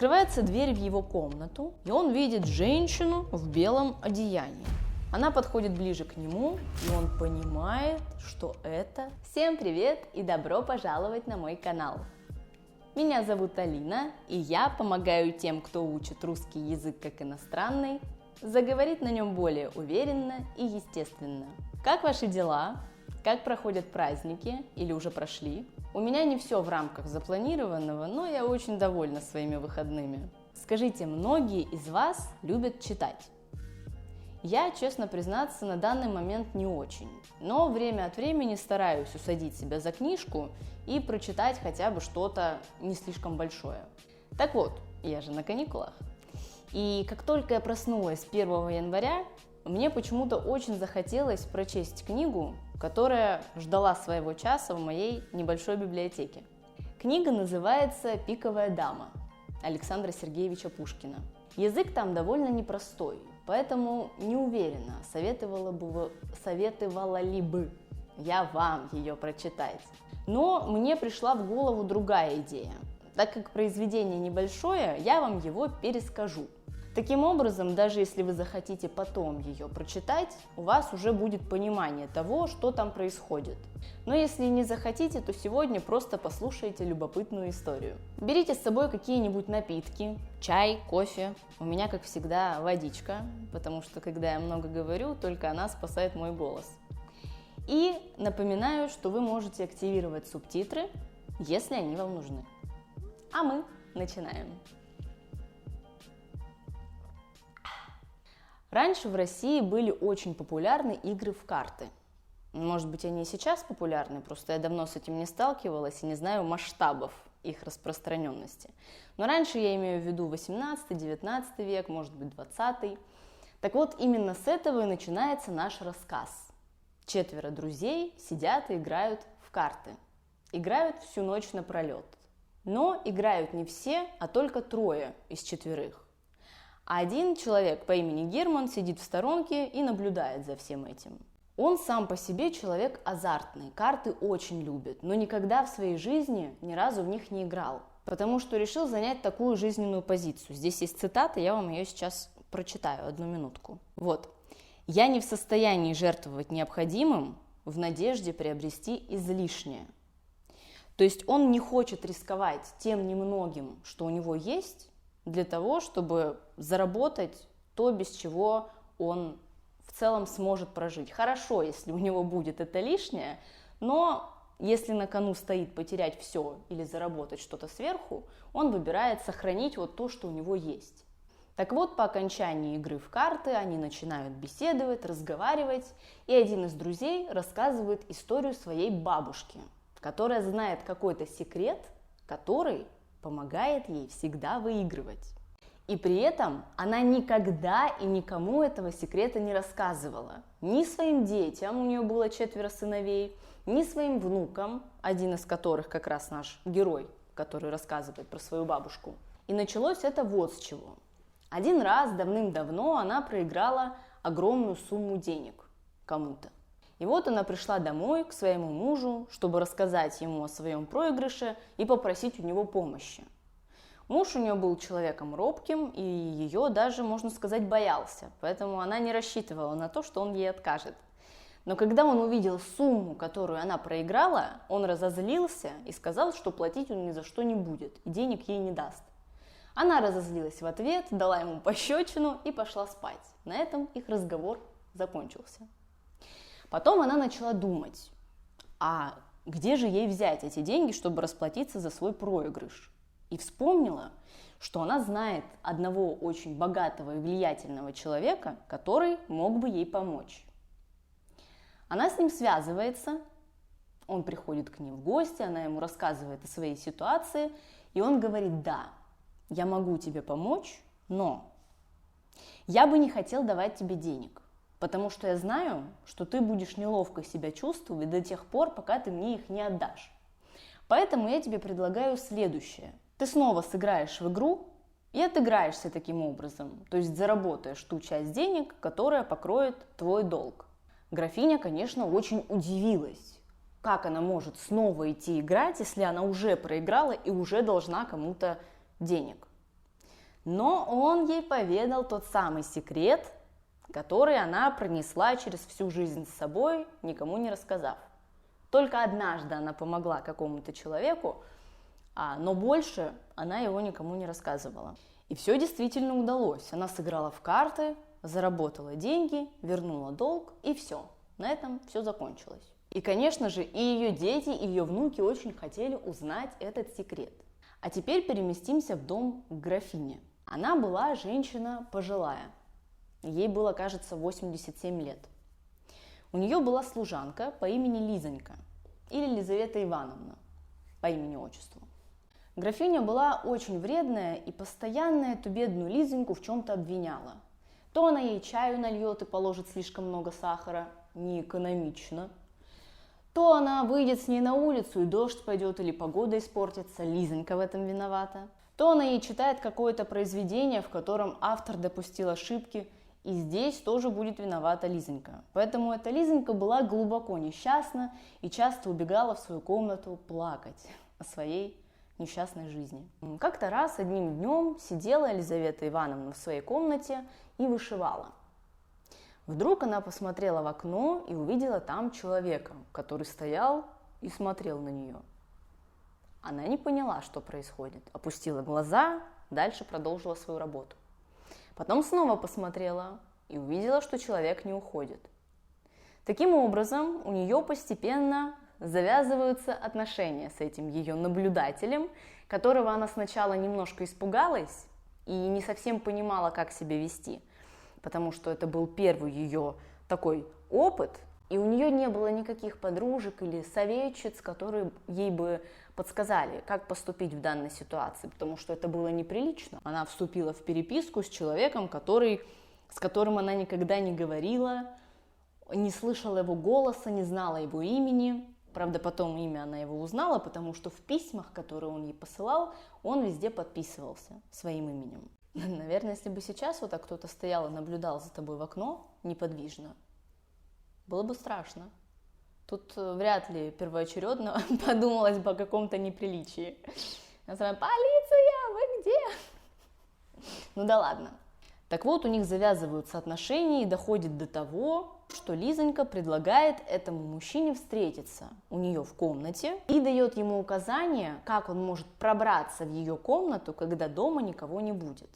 Открывается дверь в его комнату, и он видит женщину в белом одеянии. Она подходит ближе к нему, и он понимает, что это... Всем привет и добро пожаловать на мой канал! Меня зовут Алина, и я помогаю тем, кто учит русский язык как иностранный, заговорить на нем более уверенно и естественно. Как ваши дела? Как проходят праздники или уже прошли? У меня не все в рамках запланированного, но я очень довольна своими выходными. Скажите, многие из вас любят читать? Я, честно признаться, на данный момент не очень, но время от времени стараюсь усадить себя за книжку и прочитать хотя бы что-то не слишком большое. Так вот, я же на каникулах. И как только я проснулась 1 января, мне почему-то очень захотелось прочесть книгу, которая ждала своего часа в моей небольшой библиотеке. Книга называется «Пиковая дама» Александра Сергеевича Пушкина. Язык там довольно непростой, поэтому не уверена, советовала ли бы я вам ее прочитать. Но мне пришла в голову другая идея. Так как произведение небольшое, я вам его перескажу. Таким образом, даже если вы захотите потом ее прочитать, у вас уже будет понимание того, что там происходит. Но если не захотите, то сегодня просто послушайте любопытную историю. Берите с собой какие-нибудь напитки, чай, кофе. У меня, как всегда, водичка, потому что, когда я много говорю, только она спасает мой голос. И напоминаю, что вы можете активировать субтитры, если они вам нужны. А мы начинаем. Раньше в России были очень популярны игры в карты. Может быть, они и сейчас популярны, просто я давно с этим не сталкивалась и не знаю масштабов их распространенности. Но раньше я имею в виду 18-19 век, может быть, 20. Так вот, именно с этого и начинается наш рассказ. 4 друзей сидят и играют в карты. Играют всю ночь напролет. Но играют не все, а только 3 из 4. А один человек по имени Герман сидит в сторонке и наблюдает за всем этим. Он сам по себе человек азартный, карты очень любит, но никогда в своей жизни ни разу в них не играл, потому что решил занять такую жизненную позицию. Здесь есть цитата, я вам ее сейчас прочитаю, 1 минутку. Вот. «Я не в состоянии жертвовать необходимым в надежде приобрести излишнее». То есть он не хочет рисковать тем немногим, что у него есть, для того, чтобы заработать то, без чего он в целом сможет прожить. Хорошо, если у него будет это лишнее, но если на кону стоит потерять все или заработать что-то сверху, он выбирает сохранить вот то, что у него есть. Так вот, по окончании игры в карты они начинают беседовать, разговаривать, и один из друзей рассказывает историю своей бабушки, которая знает какой-то секрет, который помогает ей всегда выигрывать. И при этом она никогда и никому этого секрета не рассказывала. Ни своим детям, у нее было 4 сыновей, ни своим внукам, один из которых как раз наш герой, который рассказывает про свою бабушку. И началось это вот с чего. Один раз давным-давно она проиграла огромную сумму денег кому-то. И вот она пришла домой к своему мужу, чтобы рассказать ему о своем проигрыше и попросить у него помощи. Муж у нее был человеком робким и ее даже, можно сказать, боялся, поэтому она не рассчитывала на то, что он ей откажет. Но когда он увидел сумму, которую она проиграла, он разозлился и сказал, что платить он ни за что не будет и денег ей не даст. Она разозлилась в ответ, дала ему пощечину и пошла спать. На этом их разговор закончился. Потом она начала думать, а где же ей взять эти деньги, чтобы расплатиться за свой проигрыш? И вспомнила, что она знает одного очень богатого и влиятельного человека, который мог бы ей помочь. Она с ним связывается, он приходит к ней в гости, она ему рассказывает о своей ситуации, и он говорит: да, я могу тебе помочь, но я бы не хотел давать тебе денег. Потому что я знаю, что ты будешь неловко себя чувствовать до тех пор, пока ты мне их не отдашь. Поэтому я тебе предлагаю следующее. Ты снова сыграешь в игру и отыграешься таким образом, то есть заработаешь ту часть денег, которая покроет твой долг. Графиня, конечно, очень удивилась. Как она может снова идти играть, если она уже проиграла и уже должна кому-то денег? Но он ей поведал тот самый секрет, который она пронесла через всю жизнь с собой, никому не рассказав. Только однажды она помогла какому-то человеку, но больше она его никому не рассказывала. И все действительно удалось. Она сыграла в карты, заработала деньги, вернула долг, и все. На этом все закончилось. И, конечно же, и ее дети, и ее внуки очень хотели узнать этот секрет. А теперь переместимся в дом к графине. Она была женщина пожилая. Ей было, кажется, 87 лет. У нее была служанка по имени Лизонька, или Лизавета Ивановна, по имени-отчеству. Графиня была очень вредная и постоянно эту бедную Лизоньку в чем-то обвиняла. То она ей чаю нальет и положит слишком много сахара, неэкономично. То она выйдет с ней на улицу, и дождь пойдет или погода испортится, Лизонька в этом виновата. То она ей читает какое-то произведение, в котором автор допустил ошибки, и здесь тоже будет виновата Лизонька. Поэтому эта Лизонька была глубоко несчастна и часто убегала в свою комнату плакать о своей несчастной жизни. Как-то раз одним днем сидела Елизавета Ивановна в своей комнате и вышивала. Вдруг она посмотрела в окно и увидела там человека, который стоял и смотрел на нее. Она не поняла, что происходит, опустила глаза, дальше продолжила свою работу. Потом снова посмотрела и увидела, что человек не уходит. Таким образом, у нее постепенно завязываются отношения с этим ее наблюдателем, которого она сначала немножко испугалась и не совсем понимала, как себя вести, потому что это был первый ее такой опыт, и у нее не было никаких подружек или советчиц, которые ей бы подсказали, как поступить в данной ситуации, потому что это было неприлично. Она вступила в переписку с человеком, с которым она никогда не говорила, не слышала его голоса, не знала его имени. Правда, потом имя она его узнала, потому что в письмах, которые он ей посылал, он везде подписывался своим именем. Наверное, если бы сейчас вот так кто-то стоял и наблюдал за тобой в окно неподвижно, было бы страшно. Тут вряд ли первоочередно подумалось бы о каком-то неприличии. Я сразу: полиция, вы где? Ну да ладно. Так вот, у них завязываются отношения и доходит до того, что Лизонька предлагает этому мужчине встретиться у нее в комнате и дает ему указания, как он может пробраться в ее комнату, когда дома никого не будет.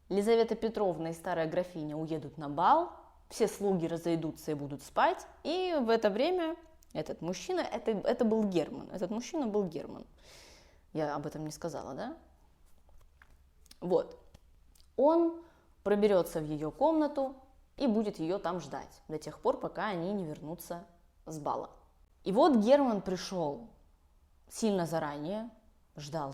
Лизавета Петровна и старая графиня уедут на бал, все слуги разойдутся и будут спать, и в это время этот мужчина, это был Герман, этот мужчина был Герман. Я об этом не сказала, да? Вот. Он проберется в ее комнату и будет ее там ждать до тех пор, пока они не вернутся с бала. И вот Герман пришел сильно заранее, ждал.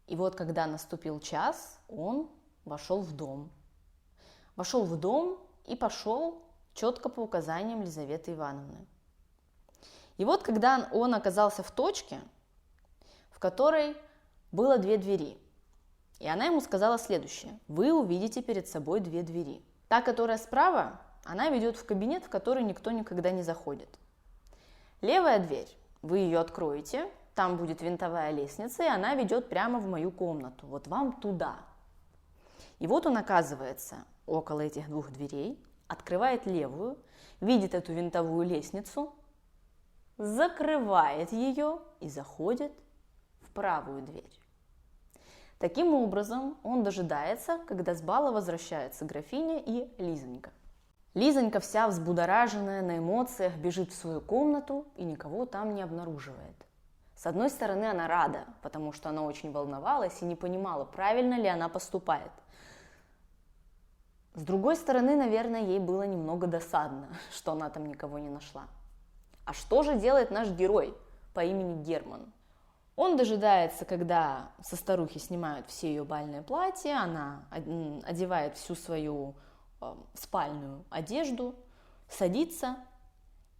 И вот когда наступил час, он вошел в дом. Вошел в дом и пошел четко по указаниям Лизаветы Ивановны. И вот когда он оказался в точке, в которой было 2 двери, и она ему сказала следующее: вы увидите перед собой 2 двери. Та, которая справа, она ведет в кабинет, в который никто никогда не заходит. Левая дверь, вы ее откроете, там будет винтовая лестница, и она ведет прямо в мою комнату, вот вам туда. И вот он оказывается около этих 2 дверей, открывает левую, видит эту винтовую лестницу, закрывает ее и заходит в правую дверь. Таким образом, он дожидается, когда с бала возвращается графиня и Лизонька. Лизонька, вся взбудораженная, на эмоциях, бежит в свою комнату и никого там не обнаруживает. С одной стороны, она рада, потому что она очень волновалась и не понимала, правильно ли она поступает. С другой стороны, наверное, ей было немного досадно, что она там никого не нашла. А что же делает наш герой по имени Герман? Он дожидается, когда со старухи снимают все ее бальные платья, она одевает всю свою спальную одежду, садится,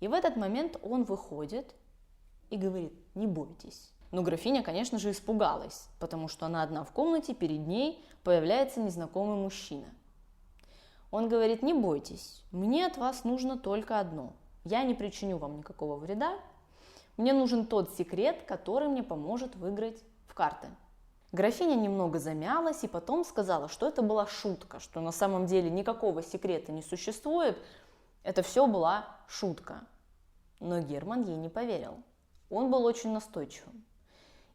и в этот момент он выходит и говорит: не бойтесь. Но графиня, конечно же, испугалась, потому что она одна в комнате, перед ней появляется незнакомый мужчина. Он говорит: не бойтесь, мне от вас нужно только одно. Я не причиню вам никакого вреда. Мне нужен тот секрет, который мне поможет выиграть в карты. Графиня немного замялась и потом сказала, что это была шутка, что на самом деле никакого секрета не существует, это все была шутка. Но Герман ей не поверил. Он был очень настойчивым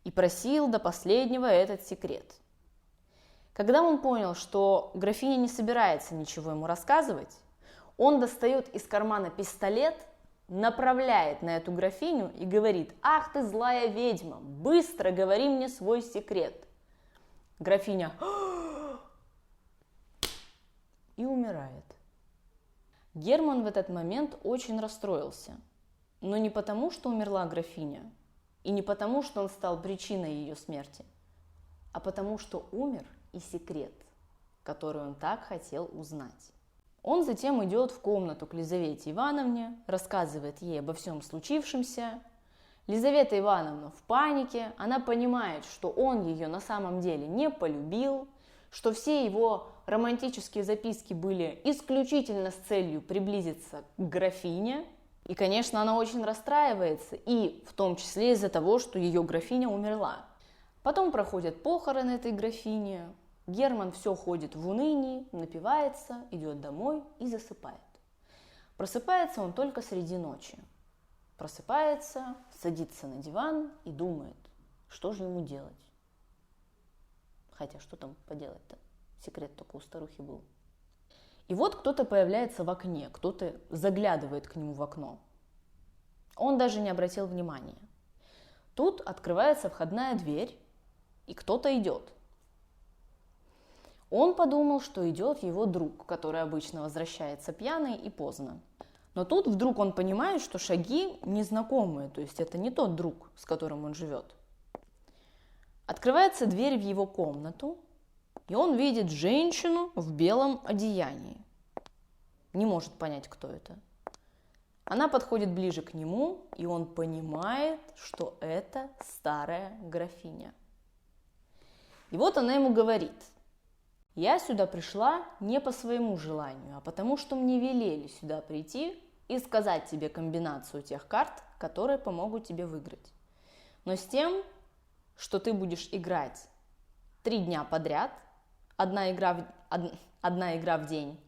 и просил до последнего этот секрет. Когда он понял, что графиня не собирается ничего ему рассказывать, он достает из кармана пистолет, направляет на эту графиню и говорит: «Ах ты злая ведьма, быстро говори мне свой секрет». Графиня и умирает. Герман в этот момент очень расстроился, но не потому, что умерла графиня, и не потому, что он стал причиной ее смерти, а потому, что умер и секрет, который он так хотел узнать. Он затем идет в комнату к Лизавете Ивановне, рассказывает ей обо всем случившемся. Лизавета Ивановна в панике, она понимает, что он ее на самом деле не полюбил, что все его романтические записки были исключительно с целью приблизиться к графине. И, конечно, она очень расстраивается, и в том числе из-за того, что ее графиня умерла. Потом проходят похороны этой графини. Герман все ходит в унынии, напивается, идет домой и засыпает. Просыпается он только среди ночи. Просыпается, садится на диван и думает, что же ему делать. Хотя что там поделать-то? Секрет только у старухи был. И вот кто-то появляется в окне, кто-то заглядывает к нему в окно. Он даже не обратил внимания. Тут открывается входная дверь, и кто-то идет. Он подумал, что идет его друг, который обычно возвращается пьяный и поздно. Но тут вдруг он понимает, что шаги незнакомые, то есть это не тот друг, с которым он живет. Открывается дверь в его комнату, и он видит женщину в белом одеянии. Не может понять, кто это. Она подходит ближе к нему, и он понимает, что это старая графиня. И вот она ему говорит: «Я сюда пришла не по своему желанию, а потому что мне велели сюда прийти и сказать тебе комбинацию тех карт, которые помогут тебе выиграть. Но с тем, что ты будешь играть 3 дня подряд, одна игра в день,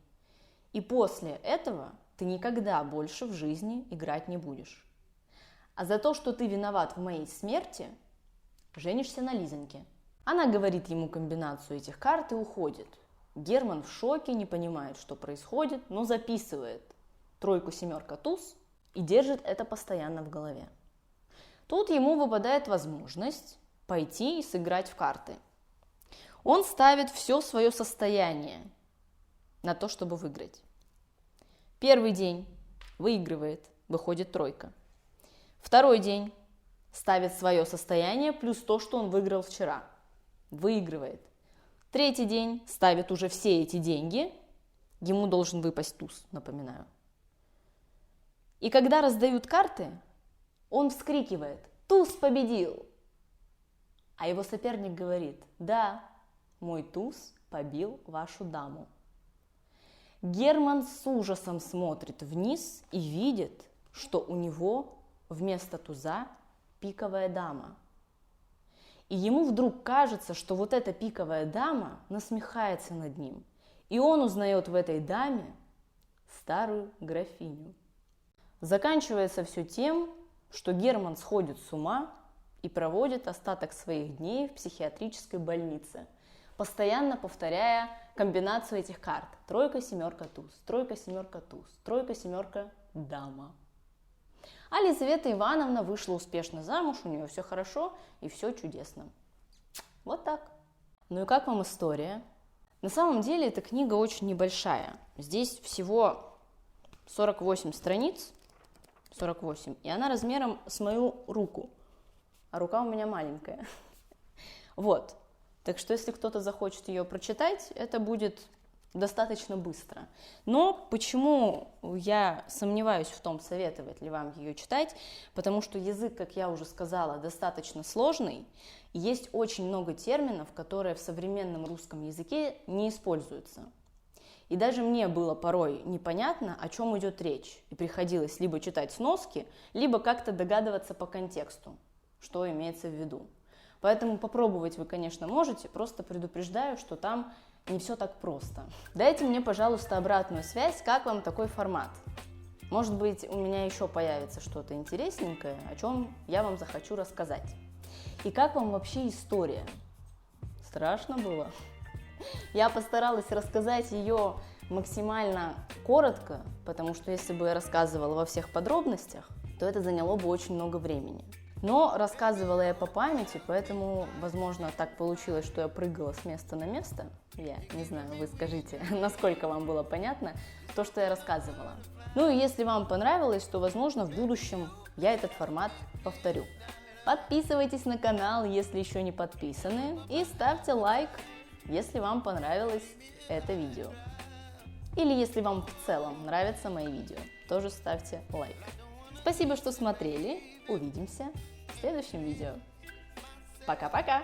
и после этого ты никогда больше в жизни играть не будешь. А за то, что ты виноват в моей смерти, женишься на Лизоньке». Она говорит ему комбинацию этих карт и уходит. Герман в шоке, не понимает, что происходит, но записывает 3, 7, туз и держит это постоянно в голове. Тут ему выпадает возможность пойти и сыграть в карты. Он ставит все свое состояние на то, чтобы выиграть. Первый день выигрывает, выходит 3. Второй день ставит свое состояние плюс то, что он выиграл вчера. Выигрывает. Третий день ставит уже все эти деньги. Ему должен выпасть туз, напоминаю. И когда раздают карты, он вскрикивает: «Туз победил!» А его соперник говорит: «Да, мой туз побил вашу даму». Герман с ужасом смотрит вниз и видит, что у него вместо туза пиковая дама. И ему вдруг кажется, что вот эта пиковая дама насмехается над ним. И он узнает в этой даме старую графиню. Заканчивается все тем, что Герман сходит с ума и проводит остаток своих дней в психиатрической больнице, постоянно повторяя комбинацию этих карт: 3, 7, туз, 3, 7, туз, 3, 7, дама. А Лизавета Ивановна вышла успешно замуж, у нее все хорошо и все чудесно. Вот так. Ну и как вам история? На самом деле эта книга очень небольшая. Здесь всего 48 страниц, 48, и она размером с мою руку, а рука у меня маленькая. Вот. Так что если кто-то захочет ее прочитать, это будет достаточно быстро. Но почему я сомневаюсь в том, советовать ли вам ее читать? Потому что язык, как я уже сказала, достаточно сложный. И есть очень много терминов, которые в современном русском языке не используются. И даже мне было порой непонятно, о чем идет речь. И приходилось либо читать сноски, либо как-то догадываться по контексту, что имеется в виду. Поэтому попробовать вы, конечно, можете, просто предупреждаю, что там не все так просто. Дайте мне, пожалуйста, обратную связь, как вам такой формат. Может быть, у меня еще появится что-то интересненькое, о чем я вам захочу рассказать. И как вам вообще история? Страшно было? Я постаралась рассказать ее максимально коротко, потому что если бы я рассказывала во всех подробностях, то это заняло бы очень много времени. Но рассказывала я по памяти, поэтому, возможно, так получилось, что я прыгала с места на место. Я не знаю, вы скажите, насколько вам было понятно то, что я рассказывала. Ну и если вам понравилось, то, возможно, в будущем я этот формат повторю. Подписывайтесь на канал, если еще не подписаны, и ставьте лайк, если вам понравилось это видео. Или если вам в целом нравятся мои видео, тоже ставьте лайк. Спасибо, что смотрели. Увидимся в следующем видео. Пока-пока!